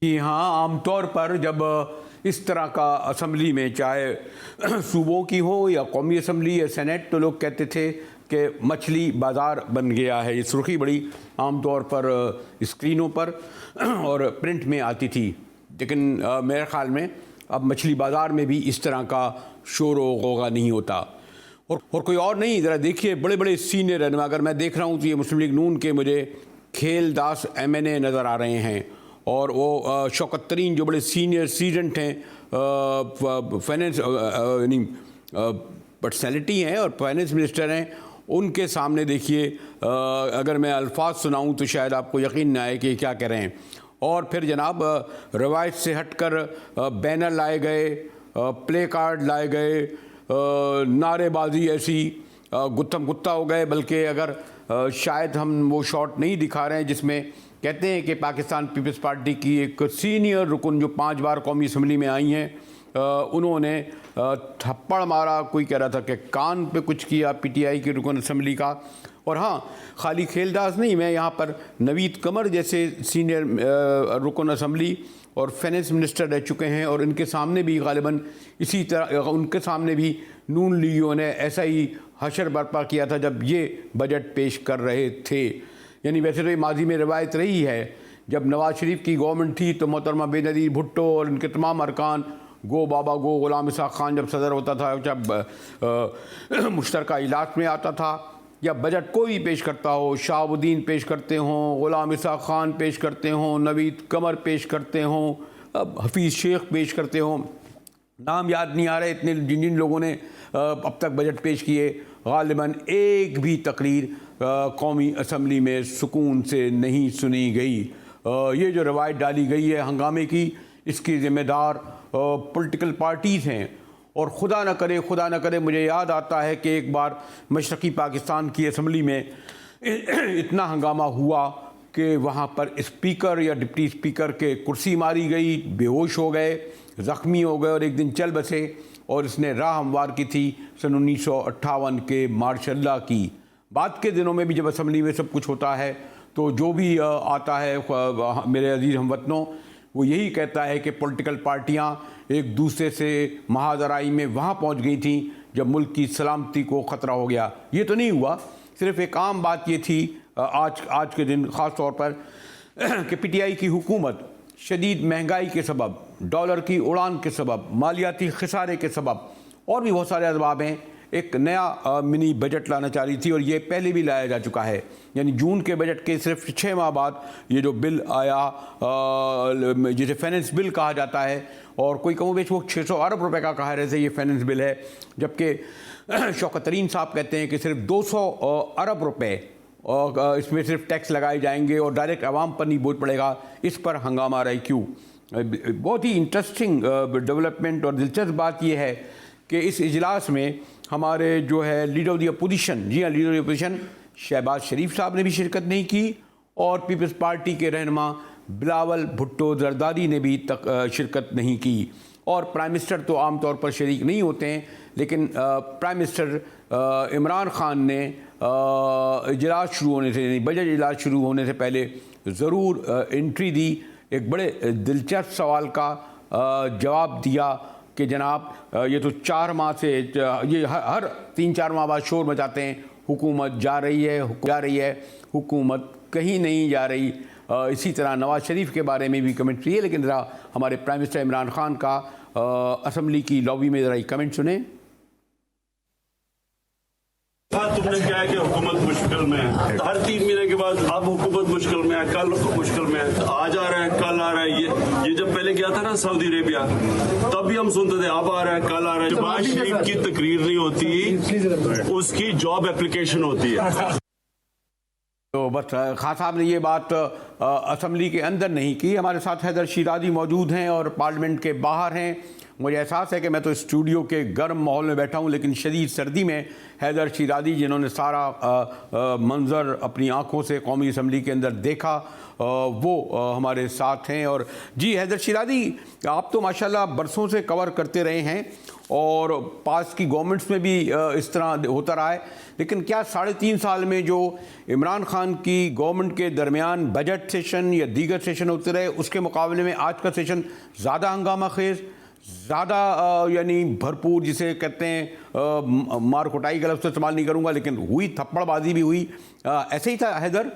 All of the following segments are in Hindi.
कि हाँ, आमतौर पर जब इस तरह का असेंबली में, चाहे सूबों की हो या कौमी असेंबली या सेनेट, तो लोग कहते थे कि मछली बाज़ार बन गया है। ये सुर्खी बड़ी आमतौर पर स्क्रीनों पर और प्रिंट में आती थी, लेकिन मेरे ख़्याल में अब मछली बाज़ार में भी इस तरह का शोर व गौगा नहीं होता। और कोई और नहीं, ज़रा देखिए बड़े बड़े सीनियर रहनुमा, अगर मैं देख रहा हूँ तो ये मुस्लिम लीग नून के मुझे खेल दास MNA नज़र आ रहे हैं, और वो शौकत तरीन जो बड़े सीनियर सीजेंट हैं, फाइनेंस यानी पर्सनैलिटी हैं और फाइनेंस मिनिस्टर हैं, उनके सामने देखिए अगर मैं अल्फाज सुनाऊं तो शायद आपको यकीन न आए कि क्या कह रहे हैं। और फिर जनाब रवायत से हटकर बैनर लाए गए, प्ले कार्ड लाए गए, नारेबाजी ऐसी गुत्थम गुत्ता हो गए। बल्कि अगर शायद हम वो शॉट नहीं दिखा रहे हैं जिसमें कहते हैं कि पाकिस्तान पीपल्स पार्टी की एक सीनियर रुकन जो 5 बार कौमी असम्बली में आई हैं, उन्होंने थप्पड़ मारा, कोई कह रहा था कि कान पे कुछ किया PTI की रुकन असम्बली का। और हाँ, खाली खेलदास नहीं, मैं यहाँ पर नवीद कमर जैसे सीनियर रुकन असम्बली और फाइनेंस मिनिस्टर रह चुके हैं, और इनके सामने भी गालिबन इसी तरह उनके सामने भी नून लीगियों ने ऐसा ही हशर बर्पा किया था जब ये बजट पेश कर रहे थे। यानी वैसे तो ये माजी में रवायत रही है, जब नवाज शरीफ की गवर्नमेंट थी तो मोहतरमा बेनज़ीर भुट्टो और इनके तमाम अरकान, गो बाबा गो गुलाम इसाक खान जब सदर होता था, जब मुश्तरका इजलास में आता था, या बजट कोई पेश करता हो, शहाबुद्दीन पेश करते हों, गुलाम इसाक खान पेश करते हों, नवीद कमर पेश करते हों, हफीज़ शेख पेश करते हों, नाम याद नहीं आ रहे इतने जिन जिन लोगों ने अब तक बजट पेश किए, गालिबन एक भी तकरीर कौमी असम्बली में सुकून से नहीं सुनी गई। ये जो रवायत डाली गई है हंगामे की, इसकी ज़िम्मेदार पॉलिटिकल पार्टीज़ हैं। और खुदा न करे मुझे याद आता है कि एक बार मशरक़ी पाकिस्तान की असम्बली में इतना हंगामा हुआ कि वहाँ पर स्पीकर या डिप्टी स्पीकर के कुर्सी मारी गई, बेहोश हो गए, ज़ख्मी हो गए और एक दिन चल बसे। और इसने राह हमवार की थी सन 1958 के मार्च अल्लाह की। बाद के दिनों में भी जब असम्बली में सब कुछ होता है तो जो भी आता है मेरे अजीज़ हमवतनों, वो यही कहता है कि पॉलिटिकल पार्टियां एक दूसरे से महाजराई में वहाँ पहुँच गई थी जब मुल्क की सलामती को ख़तरा हो गया। ये तो नहीं हुआ, सिर्फ़ एक आम बात ये थी आज के दिन ख़ास तौर पर कि PTI की हुकूमत शदीद महंगाई के सबब, डॉलर की उड़ान के सबब, मालियाती खसारे के सबब और भी बहुत सारे असबाब हैं, एक नया मिनी बजट लाना चाह रही थी, और ये पहले भी लाया जा चुका है। यानी जून के बजट के सिर्फ 6 माह बाद ये जो बिल आया, जिसे फाइनेंस बिल कहा जाता है, और कोई कमो बेश वो 600 अरब रुपए का कहा रहे थे ये फाइनेंस बिल है, जबकि शौकत तरीन साहब कहते हैं कि सिर्फ 200 अरब रुपए इसमें सिर्फ टैक्स लगाए जाएंगे और डायरेक्ट आवाम पर नहीं बोझ पड़ेगा। इस पर हंगामा रही क्यों? बहुत ही इंटरेस्टिंग डेवलपमेंट और दिलचस्प बात यह है कि इस इजलास में हमारे जो है लीडर ऑफ द अपोजिशन, जी हाँ, leader of the opposition Shahbaz Sharif साहब ने भी शिरकत नहीं की, और पीपल्स पार्टी के रहनुमा बिलावल भुट्टो जरदारी ने भी शिरकत नहीं की। और प्राइम मिनिस्टर तो आमतौर पर शरीक नहीं होते हैं, लेकिन प्राइम मिनिस्टर इमरान खान ने इजलास शुरू होने से, बजट इजलास शुरू होने से पहले ज़रूर एंट्री दी, एक बड़े दिलचस्प सवाल का जवाब दिया कि जनाब ये तो 4 माह से, ये हर 3-4 माह बाद शोर मचाते हैं, हुकूमत जा रही है, हुकूमत कहीं नहीं जा रही। इसी तरह नवाज शरीफ के बारे में भी कमेंट्री है, लेकिन ज़रा हमारे प्राइम मिनिस्टर इमरान खान का असम्बली की लॉबी में ज़रा कमेंट सुने। तुमने क्या है कि हुकूमत मुश्किल में है, हर 3 महीने के बाद अब हुकूमत मुश्किल में है, कल मुश्किल में है, आज आ रहा है, कल आ रहा है। ये जब पहले गया था ना सऊदी अरेबिया, तब भी हम सुनते थे अब आ रहा है, कल आ रहा है। शहबाज शरीफ की तकरीर नहीं होती, उसकी जॉब एप्लीकेशन होती है। तो बस खान साहब ने ये बात असम्बली के अंदर नहीं की। हमारे साथ हैदर शिराजी मौजूद हैं और पार्लियामेंट के बाहर हैं, मुझे एहसास है कि मैं तो स्टूडियो के गर्म माहौल में बैठा हूँ, लेकिन शदीद सर्दी में हैदर शिराज़ी जिन्होंने सारा मंज़र अपनी आँखों से कौमी असम्बली के अंदर देखा, वो हमारे साथ हैं। और जी हैदर शिराज़ी, आप तो माशाल्लाह बरसों से कवर करते रहे हैं और पास की गवर्नमेंट्स में भी इस तरह होता रहा है, लेकिन क्या 3.5 साल में जो इमरान खान की गवर्नमेंट के दरमियान बजट सेशन या दीगर सेशन होते रहे, उसके मुकाबले में आज का सेशन ज़्यादा हंगामा खेज, ज़्यादा यानी भरपूर, जिसे कहते हैं मार कुटाई का लफ्ज़ तो इस्तेमाल नहीं करूँगा, लेकिन हुई, थप्पड़बाजी भी हुई, ऐसे ही था हैदर?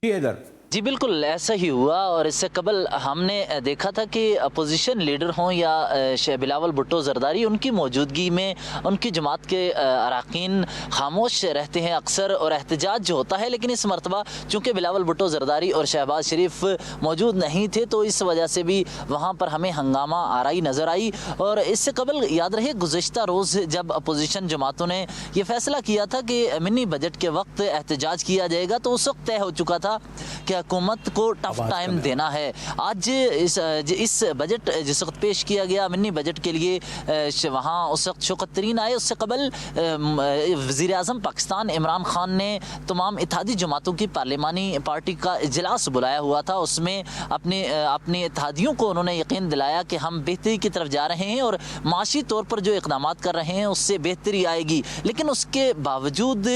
जी हैदर। जी बिल्कुल ऐसा ही हुआ। और इससे कबल हमने देखा था कि अपोजिशन लीडर हों या बिलावल भुट्टो जरदारी, उनकी मौजूदगी में उनकी जमात के अरकान खामोश रहते हैं अक्सर और एहतजाज जो होता है। लेकिन इस मरतबा चूँकि बिलावल भुट्टो जरदारी और शहबाज शरीफ मौजूद नहीं थे, तो इस वजह से भी वहाँ पर हमें हंगामा आराई नज़र आई। और इससे कबल याद रहे गुज़िश्ता रोज़ जब अपोजिशन जमातों ने यह फैसला किया था कि मिनी बजट के वक्त एहतजाज किया जाएगा, तो उस वक्त तय हो चुका था कि हुकूमत को टफ टाइम देना है। आज इस बजट जिस वक्त पेश किया गया मिनी बजट के लिए, वहाँ उस वक्त शौकत तरीन आए। उससे कबल वज़ीर आज़म पाकिस्तान इमरान खान ने तमाम इत्तेहादी जमातों की पार्लिमानी पार्टी का इजलास बुलाया हुआ था। उसमें अपने इत्तेहादियों को उन्होंने यकीन दिलाया कि हम बेहतरी की तरफ जा रहे हैं और माशी तौर पर जो इक़दाम कर रहे हैं उससे बेहतरी आएगी। लेकिन उसके बावजूद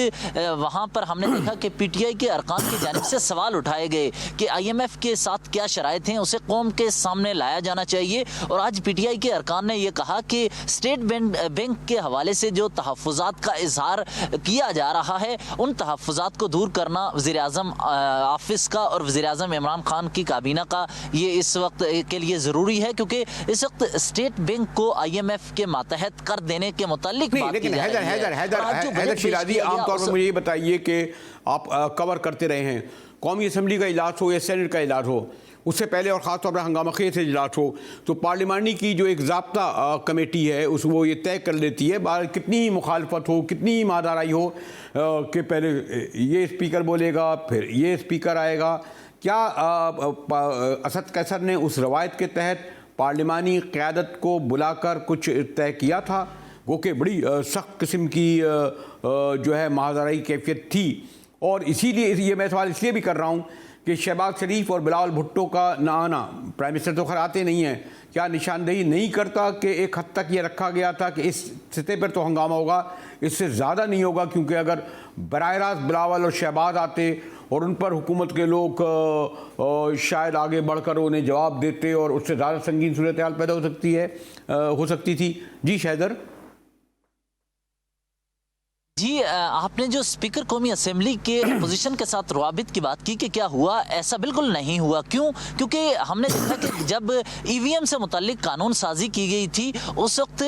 वहाँ पर हमने देखा कि PTI के अरकान की जानिब से सवाल उठाए गए कि IMF के साथ क्या शराइत हैं, उसे कौम के सामने लाया जाना चाहिए। और आज PTI के अरकान ने यह कहा कि स्टेट बैंक के हवाले से जो तहफ़्फ़ुज़ात का इजहार किया जा रहा है, उन तहफ़्फ़ुज़ात को दूर करना वज़ीर आज़म ऑफिस का और वज़ीर आज़म इमरान खान की काबीना का ये इस वक्त के लिए ज़रूरी है, क्योंकि इस वक्त स्टेट बैंक को IMF के मातहत कर देने के मुतालिक बात की जा रही है। हैदर शिराज़ी, आमतौर पर मुझे ये बताइए कि आप कवर करते रहे हैं, कौमी असम्बली का इजलास हो या सेनेट का इजलास हो, उससे पहले और ख़ासतौर पर हंगामा खेज से इजलास हो, तो पार्लिमानी की जो एक ज़ाब्ता कमेटी है उस वो ये तय कर लेती है, कितनी ही मुखालफत हो, कितनी ही मादाराई हो, कि पहले ये स्पीकर बोलेगा, फिर ये स्पीकर आएगा। क्या असद कैसर ने उस रवायत के तहत पार्लिमानी क़यादत को बुलाकर कुछ तय किया था? वो कि बड़ी सख्त किस्म की जो है मादाराई कैफियत थी। और इसीलिए ये मैं सवाल इसलिए भी कर रहा हूँ कि शहबाज शरीफ और बिलावल भुट्टो का ना आना, प्राइम मिनिस्टर तो खैर आते नहीं हैं, क्या निशानदेही नहीं करता कि एक हद तक ये रखा गया था कि इस सतह पर तो हंगामा होगा, इससे ज़्यादा नहीं होगा? क्योंकि अगर बराह रास्त बिलावल और शहबाज आते और उन पर हुकूमत के लोग शायद आगे बढ़कर उन्हें जवाब देते और उससे ज़्यादा संगीन सूरत हाल पैदा हो सकती थी। जी शहदर। जी आपने जो स्पीकर कौमी असेंबली के पोजीशन के साथ रवाबित की बात की कि क्या हुआ, ऐसा बिल्कुल नहीं हुआ। क्यों? क्योंकि हमने देखा कि जब EVM से मुताल्लिक कानून साजी की गई थी, उस वक्त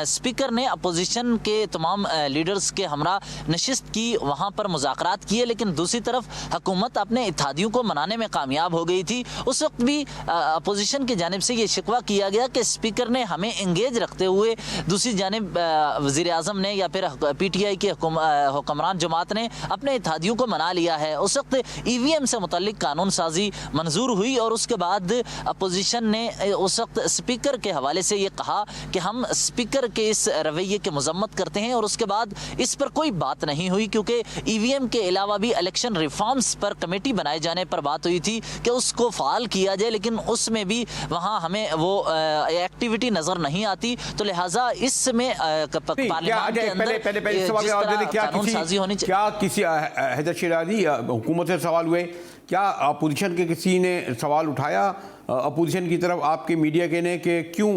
स्पीकर ने अपोजिशन के तमाम लीडर्स के हमरा नशिस्त की, वहाँ पर मुज़ाकरात किए, लेकिन दूसरी तरफ हुकूमत अपने इत्तेहादियों को मनाने में कामयाब हो गई थी। उस वक्त भी अपोजिशन की जानिब से ये शिकवा किया गया कि स्पीकर ने हमें इंगेज रखते हुए दूसरी जानिब वज़ीर आज़म ने या फिर PTI के हुक्मरान जमात ने अपने इत्तेहादियों को मना लिया है। उस वक्त EVM से मुताल्लिक कानून साजी मंजूर हुई और उसके बाद अपोजिशन ने उस वक्त स्पीकर के हवाले से ये कहा कि हम स्पीकर के इस रवैये के मजम्मत करते हैं, और उसके बाद इस पर कोई बात नहीं हुई, क्योंकि EVM के अलावा भी इलेक्शन रिफॉर्म्स पर कमेटी बनाए जाने पर बात हुई थी कि उसको फाल किया जाए, लेकिन उसमें भी वहाँ हमें वो एक्टिविटी नजर नहीं आती। तो लिहाजा इसमें पार्लियामेंट के अंदर क्या किसी हैदर शिराज़ी हुकूमत से सवाल हुए, क्या अपोजिशन के किसी ने सवाल उठाया अपोजिशन की तरफ आपके मीडिया के ने कि क्यों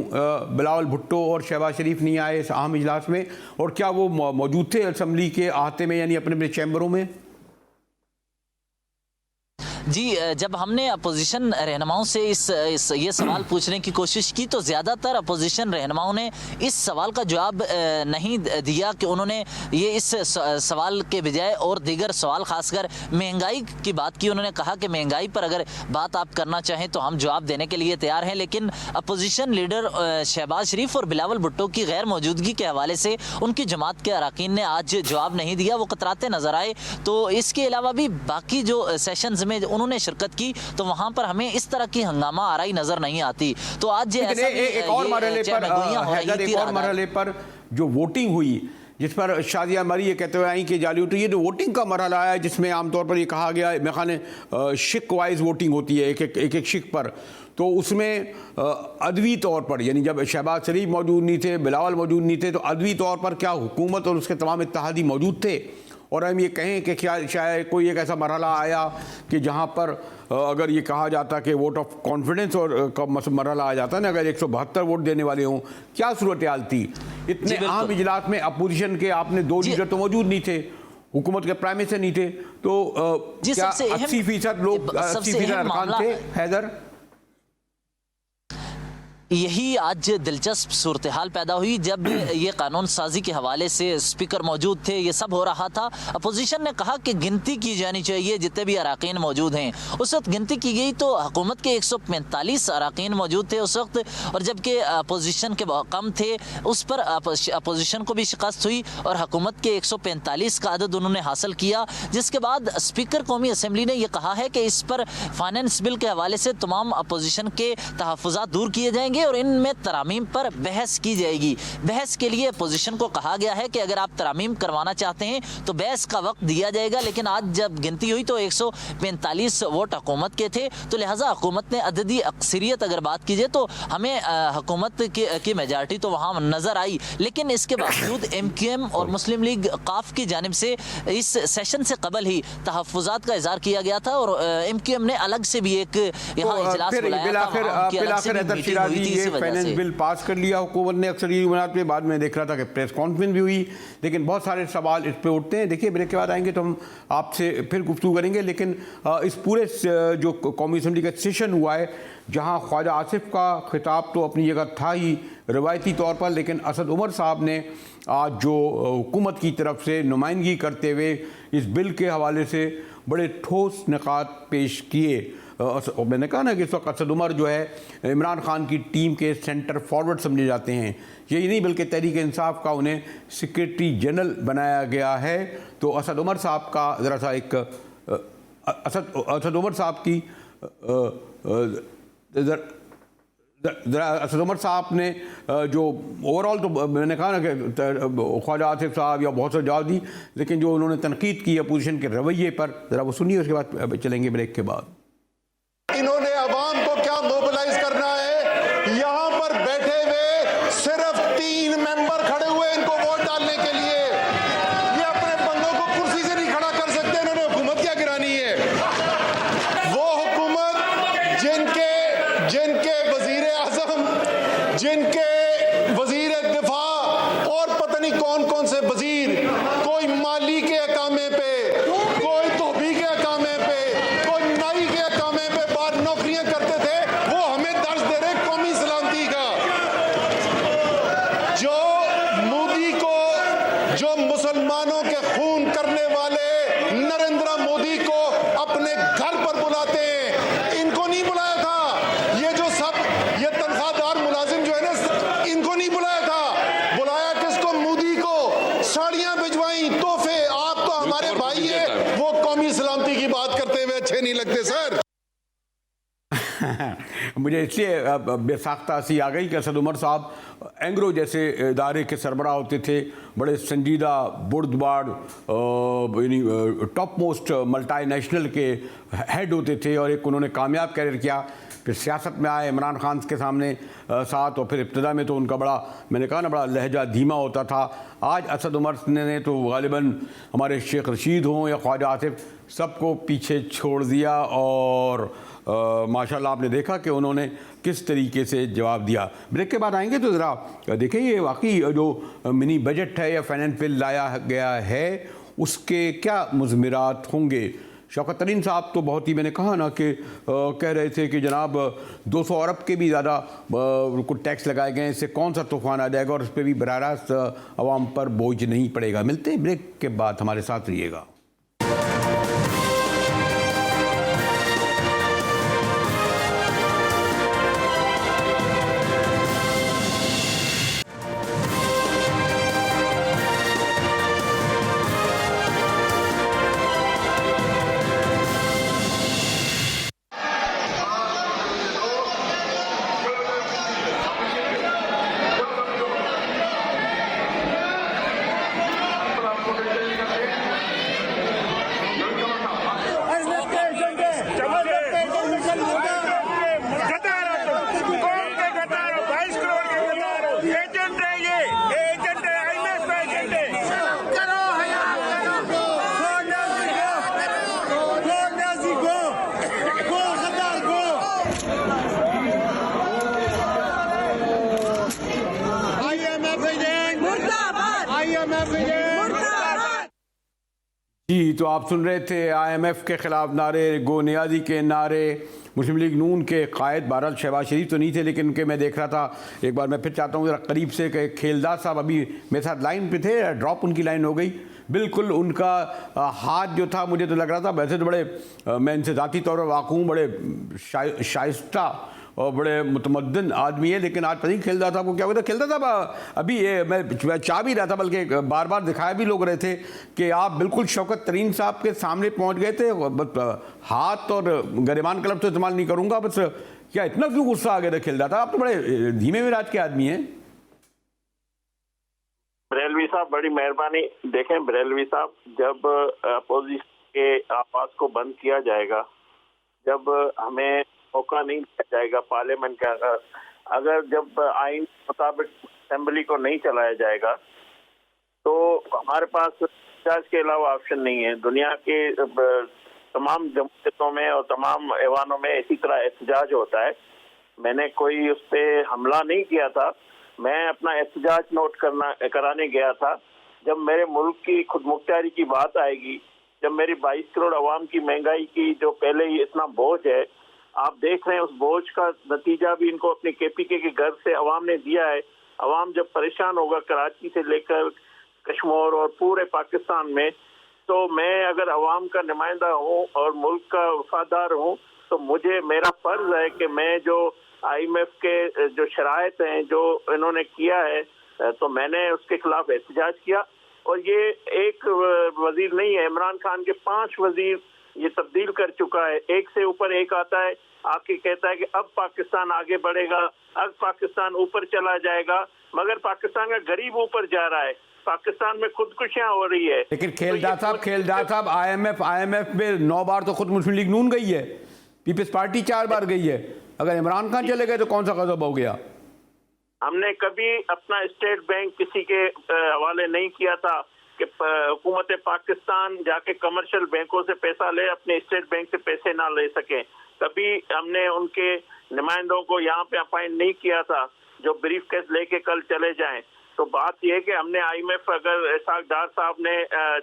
बिलावल भुट्टो और शहबाज शरीफ नहीं आए इस अहम इजलास में, और क्या वो मौजूद थे असम्बली के अहाते में, यानी अपने अपने चैम्बरों में? जी जब हमने अपोजिशन रहनुमाओं से ये सवाल पूछने की कोशिश की, तो ज़्यादातर अपोजिशन रहनुमाओं ने इस सवाल का जवाब नहीं दिया कि उन्होंने ये इस सवाल के बजाय और दीगर सवाल, खासकर महंगाई की बात की। उन्होंने कहा कि महंगाई पर अगर बात आप करना चाहें तो हम जवाब देने के लिए तैयार हैं, लेकिन अपोजिशन लीडर शहबाज शरीफ और बिलावल भुट्टो की गैर मौजूदगी के हवाले से उनकी जमात के अरकान ने आज जवाब नहीं दिया, वो कतराते नज़र आए। तो इसके अलावा भी बाकी जो सेशंस में उन्होंने शिरकत की, तो वहां पर हमें इस तरह की हंगामा आराई नजर नहीं आती। तो आज एक और मरहले पर जो वोटिंग हुई, जिस पर शादिया मरी ये कहते हुए आई कि जाली उठी, ये जो वोटिंग का मरहला आया जिसमें आमतौर पर ये कहा गया, मेरे ख्याल में शिक वाइज वोटिंग होती है, एक शिक पर, तो उसमें अदवी तौर पर, यानी जब शहबाज शरीफ मौजूद नहीं थे, बिलावल मौजूद नहीं थे, तो अदवी तौर पर क्या हुकूमत और उसके तमाम इत्तेहादी मौजूद थे। और हम ये कहें कि क्या शायद कोई एक ऐसा मरहला आया कि जहाँ पर अगर ये कहा जाता कि वोट ऑफ कॉन्फिडेंस और का मरहला आ जाता ना, अगर 172 वोट देने वाले हों, क्या सूरत हाल थी। इतने अहम इजलास में अपोजिशन के आपने 2 लीडर तो मौजूद नहीं थे, हुकूमत के प्राइम मिनिस्टर नहीं थे, तो क्या 80% लोग 80% अरकान थे हैदर? यही आज दिलचस्प सूरत हाल पैदा हुई जब ये कानून साजी के हवाले से स्पीकर मौजूद थे, ये सब हो रहा था। अपोजिशन ने कहा कि गिनती की जानी चाहिए जितने भी अराकीन मौजूद हैं। उस वक्त गिनती की गई तो हुकूमत के 145 अराकीन मौजूद थे उस वक्त, और जबकि अपोजिशन के कम थे, उस पर अपोजिशन को भी शिकस्त हुई और हुकूमत के 145 का अदद उन्होंने हासिल किया। जिसके बाद स्पीकर कौमी असम्बली ने यह कहा है कि इस पर फाइनेंस बिल के हवाले से तमाम अपोजिशन के तहफ़्फ़ुज़ात दूर किए जाएंगे और इनमें तरामीम पर बहस की जाएगी। बहस के लिए अपोजिशन को कहा गया है कि अगर आप तरामीम करवाना चाहते हैं तो बहस का वक्त दिया जाएगा। लेकिन आज जब गिनती हुई तो 145 वोट हुकूमत के थे, तो लिहाजा हुकूमत ने अददी अक्सरियत अगर बात कीजिए तो हमें हुकूमत की मेजॉरिटी तो वहाँ नज़र आई। लेकिन इसके बावजूद MQM और मुस्लिम लीग काफ की जानिब से इस सेशन से कबल ही तहफ़्फ़ुज़ात का इज़हार किया गया था और MQM ने अलग से भी एक यहाँ इजलास बुलाया था। ये फाइनेंस बिल पास कर लिया हुकूमत ने अक्सरी बुनियाद पे, बाद में देख रहा था कि प्रेस कॉन्फ्रेंस भी हुई, लेकिन बहुत सारे सवाल इस पे उठते हैं। देखिए ब्रेक के बाद आएंगे तो हम आपसे फिर गुफ्तगू करेंगे, लेकिन इस पूरे जो कौमी असम्बली का सेशन हुआ है, जहां ख्वाजा आसिफ का खिताब तो अपनी जगह था ही रवायती तौर पर, लेकिन असद उमर साहब ने आज जो हुकूमत की तरफ से नुमाइंदगी करते हुए इस बिल के हवाले से बड़े ठोस निकात पेश किए। मैंने कहा ना कि इस वक्त असद उमर जो है इमरान खान की टीम के सेंटर फॉरवर्ड समझे जाते हैं। यही नहीं बल्कि तहरीक इंसाफ का उन्हें सेक्रेटरी जनरल बनाया गया है। तो असद उमर साहब का ज़रा सा एक असद उमर साहब की असद उमर साहब ने जो ओवरऑल तो मैंने कहा ना कि ख्वाजा आसिफ साहब या बहुत से जवाब दी, लेकिन जो उन्होंने तनकीद की अपोजिशन के रवैये पर, ज़रा वो सुनिए, उसके बाद चलेंगे ब्रेक के बाद। इन्होंने अवाम को क्या मोबिलाइज करना है, यहां पर बैठे हुए सिर्फ 3 मेंबर खड़े हुए इनको वोट डालने के लिए। ये अपने बंदों को कुर्सी से नहीं खड़ा कर सकते, इन्होंने हुकूमत क्या गिरानी है। वो हुकूमत जिनके वजीर आजम, जिनके वजीर दिफा और पता नहीं कौन कौन से वजीर, कोई माली के अकामे पे, कोई धोबी के अकामे पे, कोई नाई के अकामे पे नौकरियां करते थे, वो हमें दर्ज दे रहे कौमी सलामती का। जो मोदी को, जो मुसलमानों के खून करने वाले नरेंद्र मोदी को अपने घर पर बुलाते हैं, इनको नहीं बुलाया था। ये जो सब ये तनख्वाहदार मुलाजिम जो है ना, इनको नहीं बुलाया था। बुलाया किसको? मोदी को। साड़ियां भिजवाई, तोहफे। आप तो हमारे भाई है, वो कौमी सलामती की बात करते हुए अच्छे नहीं लगते सर। मुझे इसलिए बेसाख्ता सी आ गई कि असद उमर साहब एंग्रो जैसे इदारे के सरबराह होते थे, बड़े संजीदा बुर्दबार यानी टॉप मोस्ट मल्टीनेशनल के हेड होते थे और एक उन्होंने कामयाब कैरियर किया। फिर सियासत में आए इमरान खान के सामने साथ, और फिर इब्तिदा में तो उनका बड़ा, मैंने कहा ना, बड़ा लहजा धीमा होता था। आज असद उमर ने तो गालिबन हमारे शेख रशीद हों या ख्वाजा आसिफ, सबको पीछे छोड़ दिया और माशाल्लाह आपने देखा कि उन्होंने किस तरीके से जवाब दिया। ब्रेक के बाद आएंगे तो ज़रा देखिए ये वाकई जो मिनी बजट है या फाइनेंस बिल लाया गया है उसके क्या मुज़मिरात होंगे। शौकत तरीन साहब तो बहुत ही, मैंने कहा ना कि कह रहे थे कि जनाब 200 अरब के भी ज़्यादा को टैक्स लगाए गए, इससे कौन सा तूफ़ान आ जाएगा और इस पर भी बराह रास्त आवाम पर बोझ नहीं पड़ेगा। मिलते हैं ब्रेक के बाद, हमारे साथ रहिएगा। जी, तो आप सुन रहे थे IMF के खिलाफ नारे, गो नियाज़ी के नारे, मुस्लिम लीग नून के कायद बहरहाल शहबाज शरीफ तो नहीं थे, लेकिन उनके मैं देख रहा था, एक बार मैं फिर चाहता हूँ ज़रा करीब से कि खेलदार साहब अभी मेरे साथ लाइन पे थे, ड्रॉप उनकी लाइन हो गई, बिल्कुल उनका हाथ जो था मुझे तो लग रहा था, वैसे तो बड़े मैं इनसे ज़ाती तौर पर वाक़ हूँ, बड़े शाइस्ता और बड़े मुतमद्दिन आदमी है, लेकिन आज पता नहीं खेलदा साहब को क्या हुआ था। खेलदा साहब अभी ये मैं चाह भी रहा था, बल्कि बार बार दिखाया भी लोग रहे थे कि आप बिल्कुल शौकत तरीन साहब के सामने पहुंच गए थे, हाथ और गरिमान का लफ्ज़ तो इस्तेमाल नहीं करूंगा, बस क्या इतना क्यों गुस्सा आ गया था खेलदा साहब? आप तो बड़े धीमे मिजाज के आदमी हैं। बरेलवी साहब बड़ी मेहरबानी। देखें बरेलवी साहब, जब अपोजिशन के आवाज को बंद किया जाएगा, जब हमें मौका नहीं दिया जाएगा पार्लियामेंट का, अगर जब आइन के मुताबिक असेंबली को नहीं चलाया जाएगा तो हमारे पास एहतजाज के अलावा ऑप्शन नहीं है। दुनिया के तमाम जमहूरियतों में और तमाम ऐवानों में इसी तरह एहतजाज होता है। मैंने कोई उस पर हमला नहीं किया था, मैं अपना एहतजाज नोट कराने गया था। जब मेरे मुल्क की खुदमुख्तारी की बात आएगी, जब मेरी 22 करोड़ अवाम की महंगाई की जो पहले ही इतना बोझ है, आप देख रहे हैं उस बोझ का नतीजा भी इनको अपने KPK के घर से अवाम ने दिया है। अवाम जब परेशान होगा कराची से लेकर कश्मीर और पूरे पाकिस्तान में, तो मैं अगर अवाम का नुमाइंदा हूँ और मुल्क का वफादार हूँ, तो मुझे मेरा फर्ज है कि मैं जो IMF के जो शराइत हैं जो इन्होंने किया है, तो मैंने उसके खिलाफ एहतजाज किया। और ये एक वजीर नहीं है, इमरान खान के 5 वजीर ये तब्दील कर चुका है। एक से ऊपर एक आता है, आके कहता है कि अब पाकिस्तान आगे बढ़ेगा, अब पाकिस्तान ऊपर चला जाएगा, मगर पाकिस्तान का गरीब ऊपर जा रहा है, पाकिस्तान में खुदकुशियां हो रही है। लेकिन खेलदार साहब IMF में 9 बार तो खुद मुस्लिम लीग नून गई है, पीपल्स पार्टी 4 बार गई है। अगर इमरान खान चले गए तो कौन सा गजब हो गया? हमने कभी अपना स्टेट बैंक किसी के हवाले नहीं किया था कि हुकूमत पाकिस्तान जाके कमर्शियल बैंकों से पैसा ले, अपने स्टेट बैंक से पैसे ना ले सके। कभी हमने उनके नुमाइंदों को यहाँ पे अपॉइंट नहीं किया था जो ब्रीफ केस लेके कल चले जाएं। तो बात यह है कि हमने IMF अगर इसाक डार साहब ने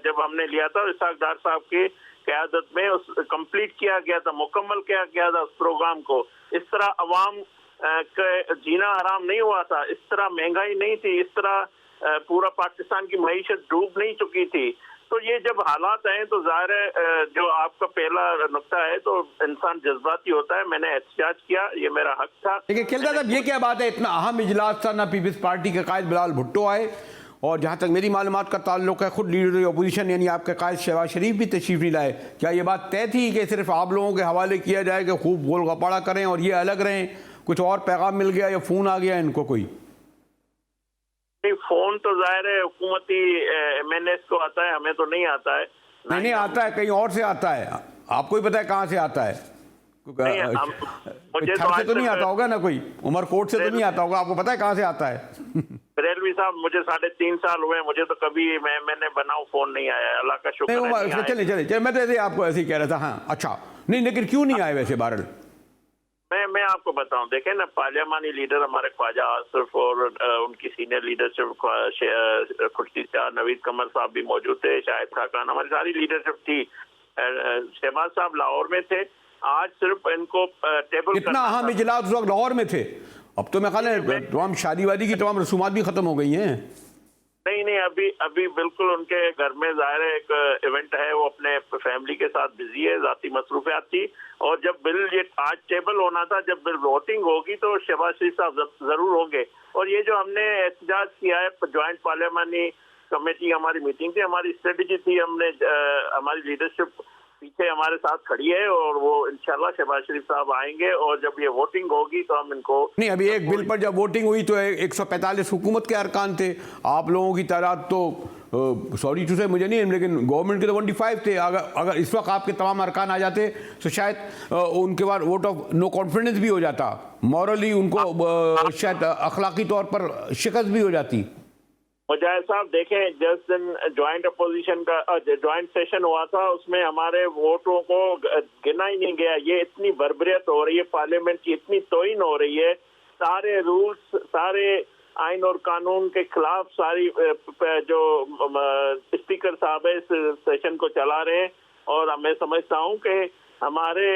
जब हमने लिया था, इसाक डार साहब की क़यादत में उस कंप्लीट किया गया था, मुकम्मल किया गया था उस प्रोग्राम को। इस तरह अवाम का जीना हराम नहीं हुआ था, इस तरह महंगाई नहीं थी, इस तरह पूरा पाकिस्तान की मईशत डूब नहीं चुकी थी। तो ये जब हालात हैं तो जाहिर है जो आपका पहला नुक्ता है तो इंसान जज्बाती होता है। मैंने एहतजाज किया, ये मेरा हक था। लेकिन खेलदार साहब ये क्या बात है, इतना अहम इजलास था, ना पीपल्स पार्टी के कायद बिलावल भुट्टो आए, और जहाँ तक मेरी मालूमात का ताल्लुक है खुद लीडर अपोजिशन यानी आपके कायद शहबाज शरीफ भी तशरीफ नहीं लाए। क्या ये बात तय थी कि सिर्फ आप लोगों के हवाले किया जाए कि खूब गोल गपाड़ा करें और ये अलग रहें? कुछ और पैगाम मिल गया या फ़ोन आ गया इनको कोई? नहीं, फोन तो जाहिर है हुकूमती MNS को आता है, हमें तो नहीं आता है। नहीं आता है, कहीं और से आता है। आपको ही पता है कहाँ से आता है? मुझे तो नहीं आता होगा ना, कोई उमरकोट से तो नहीं आता होगा, आपको पता है कहाँ से आता है? बरेलवी साहब मुझे 3.5 साल हुए, मुझे तो कभी मैंने बनाऊं फोन नहीं आया, अल्लाह का शुक्र है। चले मैं तो ऐसे आपको ऐसे ही कह रहा था। हाँ अच्छा, नहीं लेकिन क्यों नहीं आए वैसे बहरहाल? मैं आपको बताऊं, देखें ना, पार्लियामानी लीडर हमारे ख्वाजा आसिफ और उनकी सीनियर लीडरशिप खुर्शीद शाह, नवीद कमर साहब भी मौजूद थे, शाहिद खाकान, हमारी सारी लीडरशिप थी। शहबाज साहब लाहौर में थे। आज सिर्फ इनको टेबल कितना अहम इजलास उस वक्त लाहौर में थे। अब तो मैं ख्याल है तमाम शादी वादी की तमाम रसूमात भी खत्म हो गई हैं। नहीं, अभी बिल्कुल उनके घर में जाहिर है एक इवेंट है, वो अपने फैमिली के साथ बिजी है, जाती मसरूफियात थी। और जब बिल ये आज टेबल होना था, जब बिल वोटिंग होगी तो शहबाज शरीफ साहब जरूर होंगे। और ये जो हमने एहतजाज किया है, ज्वाइंट पार्लियामानी कमेटी हमारी मीटिंग थी, हमारी स्ट्रेटजी थी, हमने हमारी लीडरशिप पीछे हमारे साथ खड़ी है और वो इंशाल्लाह शहबाज शरीफ साहब आएंगे और जब ये वोटिंग होगी तो हम इनको नहीं, अभी एक बिल पर जब वोटिंग हुई तो 145 हुकूमत के अरकान थे, आप लोगों की तादाद तो सॉरी टू से मुझे नहीं, लेकिन गवर्नमेंट के तो 25 थे। अगर इस वक्त आपके तमाम अरकान आ जाते तो शायद उनके बाद वोट ऑफ नो कॉन्फिडेंस भी हो जाता, मॉरली उनको शायद अखलाकी तौर पर शिकस्त भी हो जाती। मुजाहिद साहब देखें, जिस दिन ज्वाइंट अपोजिशन का ज्वाइंट सेशन हुआ था उसमें हमारे वोटों को गिना ही नहीं गया। ये इतनी बर्बरियत हो रही है, पार्लियामेंट की इतनी तोहिन हो रही है, सारे रूल्स, सारे आइन और कानून के खिलाफ सारी जो स्पीकर साहब है इस सेशन को चला रहे हैं। और मैं समझता हूं कि हमारे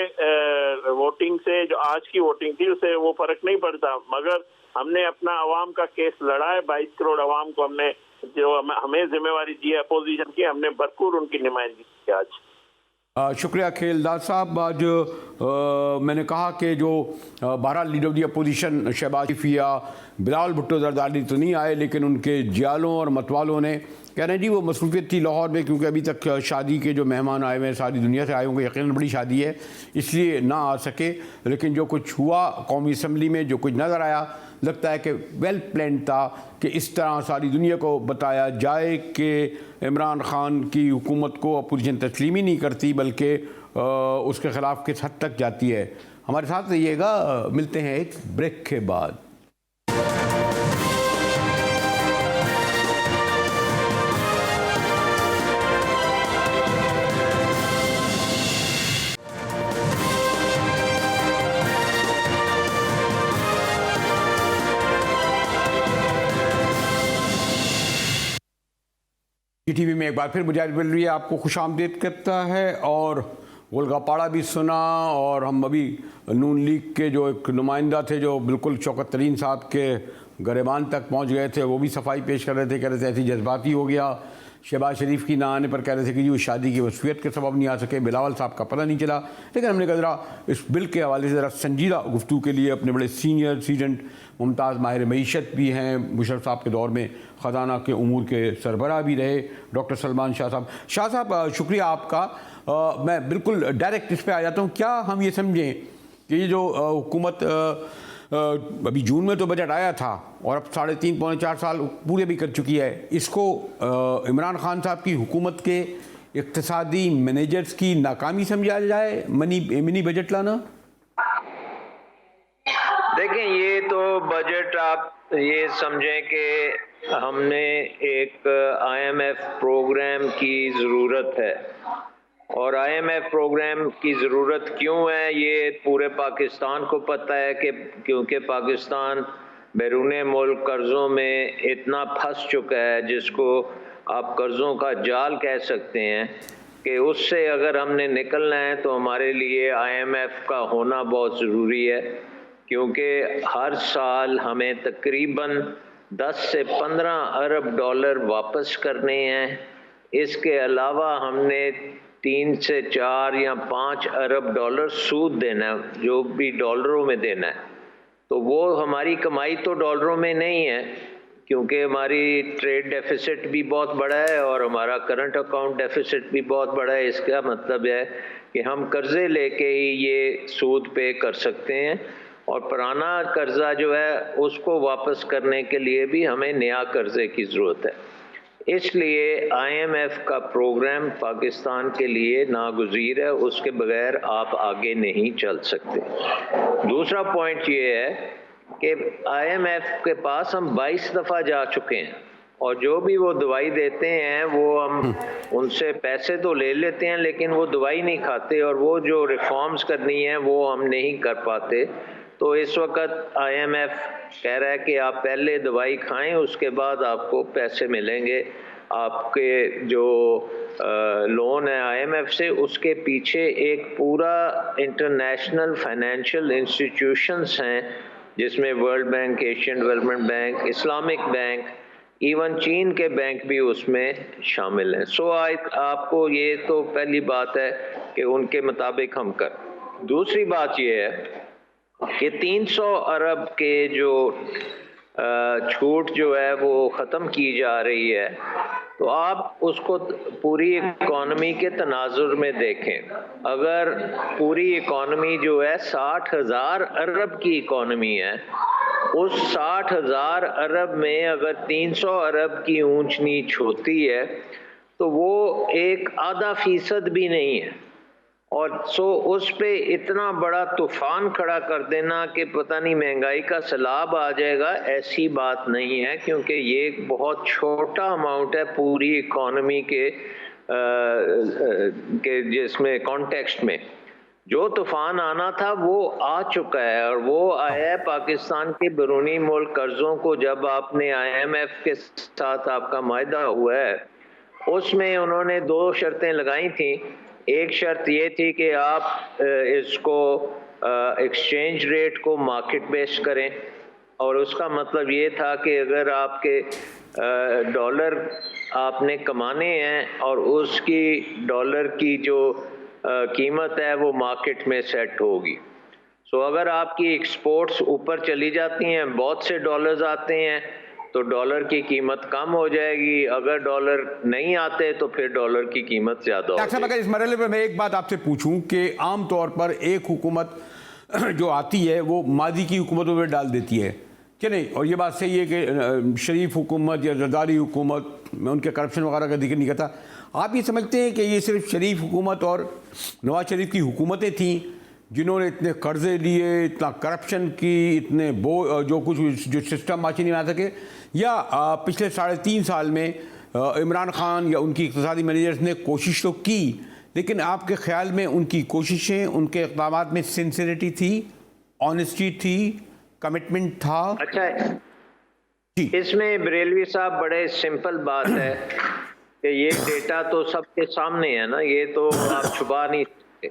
वोटिंग से, जो आज की वोटिंग थी, उसे वो फर्क नहीं पड़ता, मगर हमने अपना अवाम का केस लड़ा है। 22 करोड़ अवाम को हमने, जो हमें जिम्मेवारी दी है अपोजिशन की, हमने भरपूर उनकी नुमाइंदगी की आज। शुक्रिया खेलदार साहब। आज मैंने कहा कि जो 12 leader of the opposition Shahbaz Sharif या बिलावल भुट्टो जरदारी तो नहीं आए, लेकिन उनके जियालों और मतवालों ने कह रहे हैं जी वो मसरूफियत थी लाहौर में, क्योंकि अभी तक शादी के जो मेहमान आए हुए हैं सारी दुनिया से आए होंगे, यकीनन बड़ी शादी है, इसलिए ना आ सके। लेकिन जो कुछ हुआ कौमी असम्बली में, जो कुछ नज़र आया, लगता है कि वेल प्लान था कि इस तरह सारी दुनिया को बताया जाए कि इमरान खान की हुकूमत को अपोजिशन तस्लीम ही नहीं करती, बल्कि उसके ख़िलाफ़ किस हद तक जाती है। हमारे साथ रहिएगा, मिलते हैं एक ब्रेक के बाद। टीवी में एक बार फिर मुजाहिद मिल रही है, आपको खुशामदीद करता है। और गोलगप्पाड़ा भी सुना, और हम अभी नून लीग के जो एक नुमाइंदा थे जो बिल्कुल शौकत तरीन साहब के गरेबान तक पहुंच गए थे, वो भी सफाई पेश कर रहे थे, कह रहे थे ऐसी जज्बाती हो गया। शहबाज शरीफ की ना आने पर कह रहे थे कि जी वो शादी की वसीयत के सबब नहीं आ सके, बिलावल साहब का पता नहीं चला। लेकिन हमने कहा ज़रा इस बिल के हवाले से ज़रा संजीदा गुफ्तगू के लिए अपने बड़े सीनियर सीडेंट मुमताज़ माहिर मईशत भी हैं, मुशर्रफ साहब के दौर में ख़जाना के उमूर के सरबराह भी रहे, डॉक्टर सलमान शाह साहब। शाह साहब शुक्रिया आपका। मैं बिल्कुल डायरेक्ट इस पर आ जाता हूँ। क्या हम ये समझें कि ये जो हुकूमत अभी जून में तो बजट आया था और अब 3.5 पौने 4 साल पूरे भी कर चुकी है, इसको इमरान खान साहब की हुकूमत के इक्तिसादी मैनेजर्स की नाकामी समझा जाए मिनी बजट लाना? देखें, ये तो बजट आप ये समझें कि हमने एक IMF प्रोग्राम की ज़रूरत है, और IMF प्रोग्राम की ज़रूरत क्यों है ये पूरे पाकिस्तान को पता है कि क्योंकि पाकिस्तान बैरूने मुल्क कर्ज़ों में इतना फंस चुका है, जिसको आप कर्ज़ों का जाल कह सकते हैं, कि उससे अगर हमने निकलना है तो हमारे लिए IMF का होना बहुत ज़रूरी है। क्योंकि हर साल हमें तकरीबन 10 से 15 अरब डॉलर वापस करने हैं। इसके अलावा हमने 3 से 4 या 5 अरब डॉलर सूद देना है, जो भी डॉलरों में देना है। तो वो हमारी कमाई तो डॉलरों में नहीं है, क्योंकि हमारी ट्रेड डेफिसिट भी बहुत बड़ा है और हमारा करंट अकाउंट डेफिसिट भी बहुत बड़ा है। इसका मतलब है कि हम कर्ज़े लेके ही ये सूद पे कर सकते हैं, और पुराना कर्ज़ा जो है उसको वापस करने के लिए भी हमें नया कर्ज़े की ज़रूरत है। इसलिए IMF का प्रोग्राम पाकिस्तान के लिए नागुज़ीर है, उसके बगैर आप आगे नहीं चल सकते। दूसरा पॉइंट ये है कि IMF के पास हम 22 दफ़ा जा चुके हैं, और जो भी वो दवाई देते हैं वो हम उनसे पैसे तो ले लेते हैं, लेकिन वो दवाई नहीं खाते, और वो जो रिफॉर्म्स करनी है वो हम नहीं कर पाते। तो इस वक्त IMF कह रहा है कि आप पहले दवाई खाएं, उसके बाद आपको पैसे मिलेंगे। आपके जो लोन है IMF से, उसके पीछे एक पूरा इंटरनेशनल फाइनेंशियल इंस्टीट्यूशंस हैं, जिसमें world bank, Asian development bank, Islamic bank, even चीन के बैंक भी उसमें शामिल हैं। सो आपको ये तो पहली बात है कि उनके मुताबिक हम कर। दूसरी बात ये है कि 300 अरब के जो छूट जो है वो ख़त्म की जा रही है, तो आप उसको पूरी इकॉनमी के तनाजुर में देखें। अगर पूरी इकॉनमी जो है 60,000 अरब की इकॉनमी है, उस 60,000 अरब में अगर 300 अरब की ऊंच नीच होती है तो वो 1/2% भी नहीं है। और उस पे इतना बड़ा तूफान खड़ा कर देना कि पता नहीं महंगाई का सैलाब आ जाएगा, ऐसी बात नहीं है, क्योंकि ये एक बहुत छोटा अमाउंट है पूरी इकॉनमी के जिसमें कॉन्टेक्स्ट में। जो तूफान आना था वो आ चुका है, और वो आया है पाकिस्तान के बैरूनी मुल्क कर्जों को जब आपने IMF के साथ आपका मायदा हुआ है, उसमें उन्होंने 2 शर्तें लगाई थी। एक शर्त ये थी कि आप इसको एक्सचेंज रेट को मार्केट बेस्ड करें, और उसका मतलब ये था कि अगर आपके डॉलर आपने कमाने हैं और उसकी डॉलर की जो कीमत है वो मार्केट में सेट होगी। सो अगर आपकी एक्सपोर्ट्स ऊपर चली जाती हैं, बहुत से डॉलर्स आते हैं, तो डॉलर की कीमत कम हो जाएगी। अगर डॉलर नहीं आते तो फिर डॉलर की कीमत ज़्यादा हो जाएगी। अगर इस मरहले पर मैं एक बात आपसे पूछूं कि आम तौर पर एक हुकूमत जो आती है वो मादी की हुकूमतों में डाल देती है कि नहीं, और ये बात सही है कि शरीफ हुकूमत या जरदारी हुकूमत, मैं उनके करप्शन वगैरह का जिक्र नहीं करता, आप ये समझते हैं कि ये सिर्फ शरीफ हुकूमत और नवाज शरीफ की हुकूमतें थीं जिन्होंने इतने कर्जे लिए, इतना करप्शन की, इतने जो कुछ जो सिस्टम माची नहीं बना सके, या पिछले 3.5 साल में इमरान खान या उनकी इक़्तिसादी मैनेजर्स ने कोशिश तो की, लेकिन आपके ख्याल में उनकी कोशिशें, उनके इक़दामात में सिंसियरिटी थी, ऑनेस्टी थी, कमिटमेंट था? अच्छा, इसमें बरेलवी साहब बड़े सिंपल बात है कि ये डेटा तो सबके सामने है ना, ये तो आप छुपा नहीं सकते।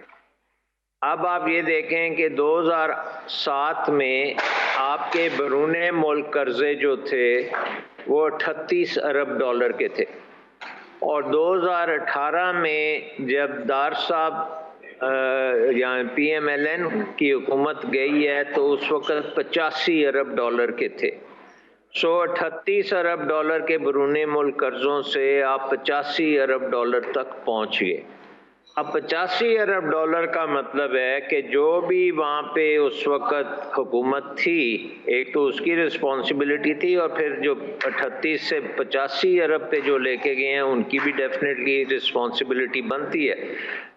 अब आप ये देखें कि 2007 में आपके बैरूने मुल्क कर्जे जो थे वो 38 अरब डॉलर के थे, और 2018 में जब दार साहब या PMLN की हुकूमत गई है तो उस वक़्त 85 अरब डॉलर के थे। 38 अरब डॉलर के बैरूनी मुल्क कर्जों से आप 85 अरब डॉलर तक पहुंच गए। अब 85 अरब डॉलर का मतलब है कि जो भी वहाँ पे उस वक़्त हुकूमत थी, एक तो उसकी रिस्पॉन्सिबिलिटी थी, और फिर जो 38 से 85 अरब पे जो लेके गए हैं उनकी भी डेफिनेटली रिस्पॉन्सिबिलिटी बनती है।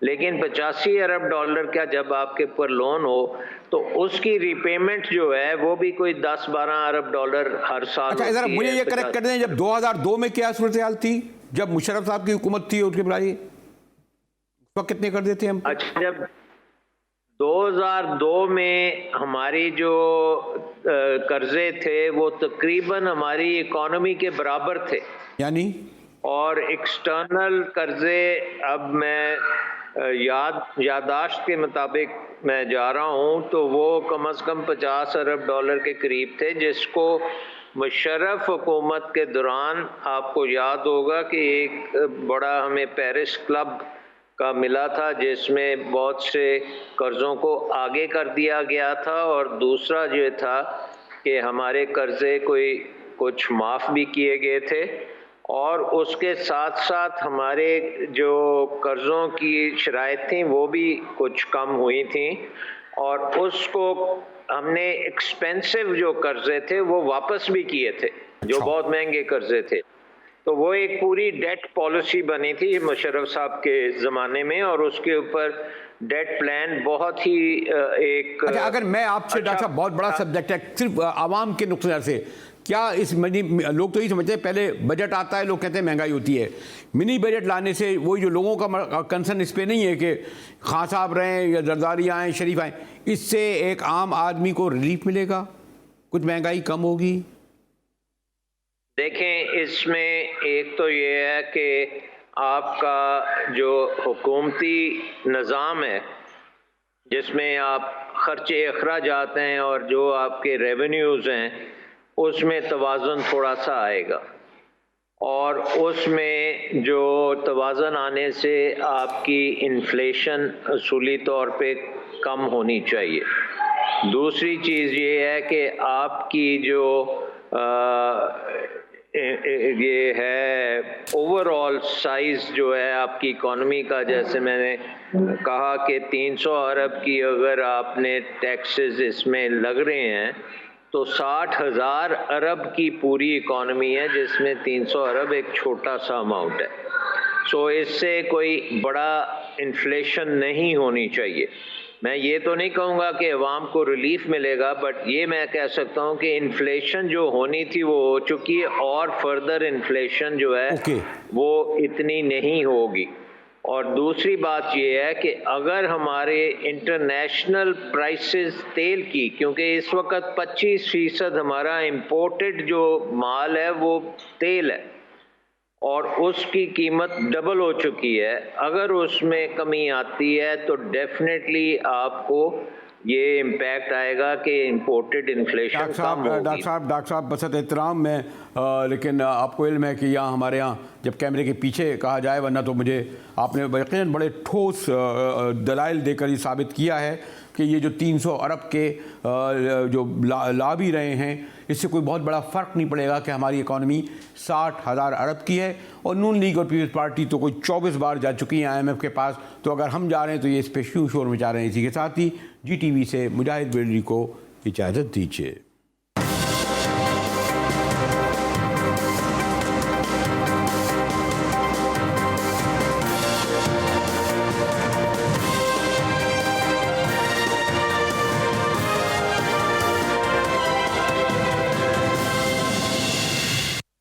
लेकिन 85 अरब डॉलर का जब आपके ऊपर लोन हो तो उसकी रीपेमेंट जो है वो भी कोई 10-12 अरब डॉलर हर साल। अच्छा, जरा मुझे ये करेक्ट कर दें, जब 2002 में क्या सूरत हाल थी, जब मुशर्रफ साहब की हुकूमत थी उसके बजाय तो कितने कर देते हम? अच्छा, जब 2002 में हमारी जो कर्जे थे वो तकरीबन हमारी इकोनॉमी के बराबर थे, यानी, और एक्सटर्नल कर्जे, अब मैं यादाश्त के मुताबिक मैं जा रहा हूँ, तो वो कम से कम 50 अरब डॉलर के करीब थे, जिसको मुशर्रफ हुकूमत के दौरान आपको याद होगा कि एक बड़ा हमें पेरिस क्लब का मिला था जिसमें बहुत से कर्ज़ों को आगे कर दिया गया था, और दूसरा जो था कि हमारे कर्ज़े कुछ माफ़ भी किए गए थे, और उसके साथ साथ हमारे जो कर्ज़ों की शराइत थी वो भी कुछ कम हुई थी, और उसको हमने एक्सपेंसिव जो कर्ज़े थे वो वापस भी किए थे, जो बहुत महंगे कर्ज़े थे। तो वो एक पूरी डेट पॉलिसी बनी थी मुशर्रफ साहब के ज़माने में, और उसके ऊपर डेट प्लान बहुत ही एक अच्छा, अगर मैं आपसे डॉक्टर साहब, बहुत बड़ा सब्जेक्ट है, सिर्फ आवाम के नुक्ते नज़र से क्या इस लोग तो ये समझते हैं पहले बजट आता है, लोग कहते हैं महंगाई होती है, मिनी बजट लाने से वही जो लोगों का कंसर्न इस पर नहीं है कि खान साहब रहें या जरदारी आएँ, शरीफ आएँ, इससे एक आम आदमी को रिलीफ मिलेगा, कुछ महंगाई कम होगी? देखें, इसमें एक तो ये है कि आपका जो हुकूमती निज़ाम है जिसमें आप खर्चे अखराजात हैं और जो आपके रेवेन्यूज़ हैं उसमें तवाज़ुन थोड़ा सा आएगा, और उसमें जो तवाज़ुन आने से आपकी इन्फ्लेशन असूली तौर पे कम होनी चाहिए। दूसरी चीज़ ये है कि आपकी जो ये है ओवरऑल साइज़ जो है आपकी इकॉनमी का, जैसे मैंने कहा कि 300 अरब की अगर आपने टैक्सेस इसमें लग रहे हैं तो 60,000 अरब की पूरी इकॉनमी है, जिसमें 300 अरब एक छोटा सा अमाउंट है। सो इससे कोई बड़ा इन्फ्लेशन नहीं होनी चाहिए। मैं ये तो नहीं कहूँगा कि अवाम को रिलीफ मिलेगा, बट ये मैं कह सकता हूँ कि इन्फ्लेशन जो होनी थी वो हो चुकी है, और फर्दर इन्फ्लेशन जो है वो इतनी नहीं होगी। और दूसरी बात ये है कि अगर हमारे इंटरनेशनल प्राइसेस तेल की, क्योंकि इस वक्त 25% हमारा इंपोर्टेड जो माल है वो तेल है और उसकी कीमत डबल हो चुकी है, अगर उसमें कमी आती है तो डेफिनेटली आपको ये इम्पैक्ट आएगा कि इंपोर्टेड इन्फ्लेशन कम होगी। डॉक्टर साहब बसत एहतराम में लेकिन आपको इल्म है कि यहाँ हमारे यहाँ जब कैमरे के पीछे कहा जाए, वरना तो मुझे आपने यकीनन बड़े ठोस दलाइल देकर ये साबित किया है कि ये जो 300 अरब के जो ला भी रहे हैं, इससे कोई बहुत बड़ा फ़र्क नहीं पड़ेगा कि हमारी इकॉनमी 60,000 अरब की है और नून लीग और पीपल्स पार्टी तो कोई 24 बार जा चुकी है IMF के पास। तो अगर हम जा रहे हैं तो ये इस पे शोर मचा रहे हैं। इसी के साथ ही GTV से मुजाहिद बेलरी को इजाज़त दीजिए।